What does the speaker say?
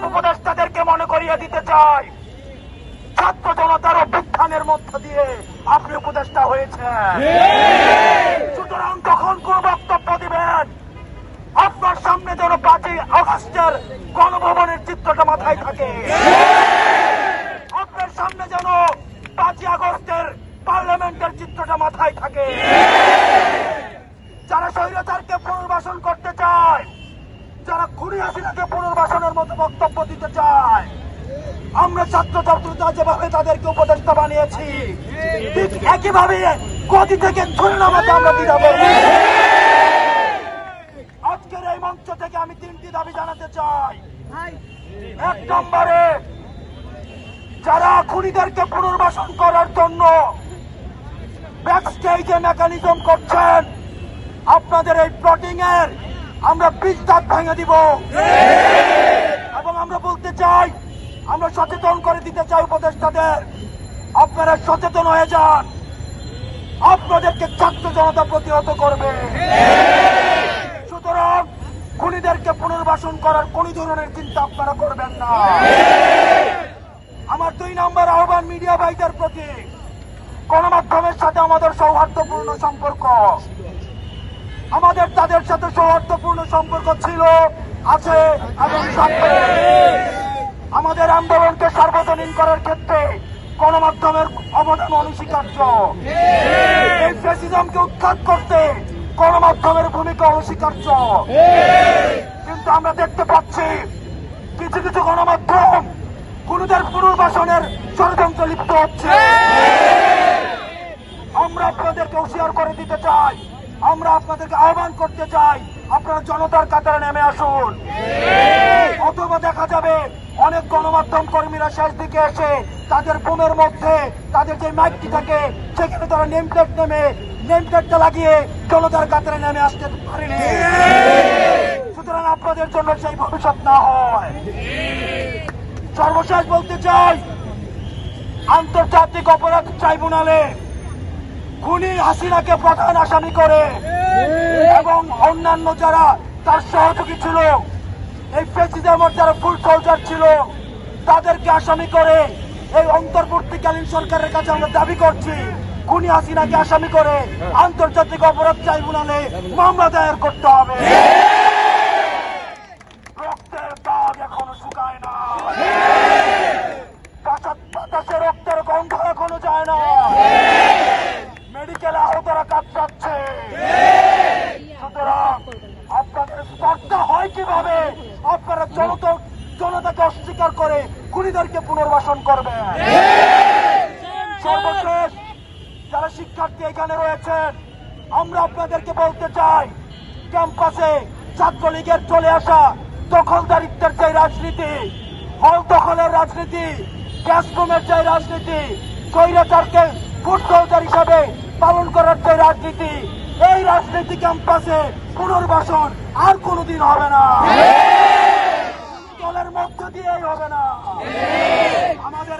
উপদেষ্টাদেরকে মনে করিয়ে দিতে চাই, ছাত্র জনতার অভ্যুত্থানের মধ্য দিয়ে আপনি উপদেষ্টা হয়েছেন। সুতরাং তখন কোন বক্তব্য দিবেন, আপনার সামনে যেন 5ই আগস্টের গণভবনের চিত্রটা মাথায় থাকে, আপনার সামনে যেন 5ই আগস্টের পার্লামেন্টের চিত্রটা মাথায় থাকে। যারা স্বৈরাচারকে পুনর্বাসন করতে চায়, যারা খুনি হাসিনাকে পুনর্বাসনের মতো বক্তব্য দিতে চায়, আমরা ছাত্র ছাত্রীরা যেভাবে তাদেরকে উপদেষ্টা বানিয়েছি, ঠিক একইভাবে গদি থেকে ছুরি নামাতে আমরা দিতে। আজকের এই মঞ্চ থেকে আমি 3টি দাবি জানাতে চাই। 1 নম্বরে, যারা খুনিদেরকে পুনর্বাসন করার জন্য ব্যাকস্টেজে মেকানিজম করছেন, আপনাদের এই প্লটিং এর আমরা 20 দাঁত ভেঙে দিব। এবং আমরা বলতে চাই, আমরা সচেতন করে দিতে চাই উপদেষ্টাদের, আপনারা সচেতন হয়ে যান, আপনাদেরকে ছাত্র জনতা প্রতিহত করবে। সুতরাং খুনিদেরকে পুনর্বাসন করার কোন ধরনের চিন্তা আপনারা করবেন না। আমার 2 নম্বর আহ্বান মিডিয়া ভাইদের প্রতি, গণমাধ্যমের সাথে আমাদের সৌহার্দ্যপূর্ণ সম্পর্ক, আমাদের তাদের সাথে সৌহার্দ্যপূর্ণ সম্পর্ক ছিল, আছে এবং থাকবে। আমাদের আন্দোলনকে সার্বজনীন করার ক্ষেত্রে গণমাধ্যমের অবদান অনস্বীকার্য। এই ফ্যাসিজমকে উৎখাত করতে গণমাধ্যমের ভূমিকা অনস্বীকার্য। কিন্তু আমরা দেখতে পাচ্ছি কিছু কিছু গণমাধ্যম খুনিদের পুনর্বাসনের ষড়যন্ত্র লিপ্ত হচ্ছে। আমরা আপনাদেরকে হুঁশিয়ার করে দিতে চাই, আমরা আপনাদেরকে আহ্বান করতে চাই, আপনারা জনতার কাতারে নেমে আসুন। অথবা দেখা যাবে অনেক গণমাধ্যম কর্মীরা শেষ দিকে এসে তাদের বোমের মধ্যে তাদের যে মাইকটি থাকে সেখানে তারা নেমপ্লেটটা লাগিয়ে জনতার কাতারে নেমে আসতে পারেনি। সুতরাং আপনাদের জন্য সেই ভবিষ্যৎ না হয়। সর্বশেষ বলতে চাই, আন্তর্জাতিক অপরাধ ট্রাইব্যুনালে খুনি হাসিনাকে প্রধান আসামি করে এবং অন্যান্য যারা তার সহযোগী ছিল, এই ফ্যাসিজমের যারা ফুল সোলজার ছিল, তাদেরকে আসামি করে এই অন্তর্বর্তীকালীন সরকারের কাছে আমরা দাবি করছি, খুনি হাসিনাকে আসামি করে আন্তর্জাতিক অপরাধ ট্রাইব্যুনালে মামলা দায়ের করতে হবে। রক্তের দাগ এখনো শুকায় না, বাতাসে রক্তের গন্ধ এখনো যায় না, মেডিকেলে আহতরা কাতরাচ্ছে। সুতরাং আপনাদের স্পর্ধা হয় কিভাবে আপনারা জনতাকে অস্বীকার করে খুনিদেরকে পুনর্বাসন করবেন। সর্বশেষ যারা শিক্ষার্থী এখানে রয়েছেন, আমরা আপনাদেরকে বলতে চাই, ক্যাম্পাসে ছাত্রলীগের চলে আসা দখলদারিত্বের যে রাজনীতি, হল দখলের রাজনীতি, ক্লাসরুমের যে রাজনীতি, স্বৈরাচারকে ফুট সোলজার হিসাবে পালন করার যে রাজনীতি, এই রাজনীতি ক্যাম্পাসে পুনর্বাসন আর কোনোদিন হবে না, দলের মধ্য দিয়েই হবে না। আমাদের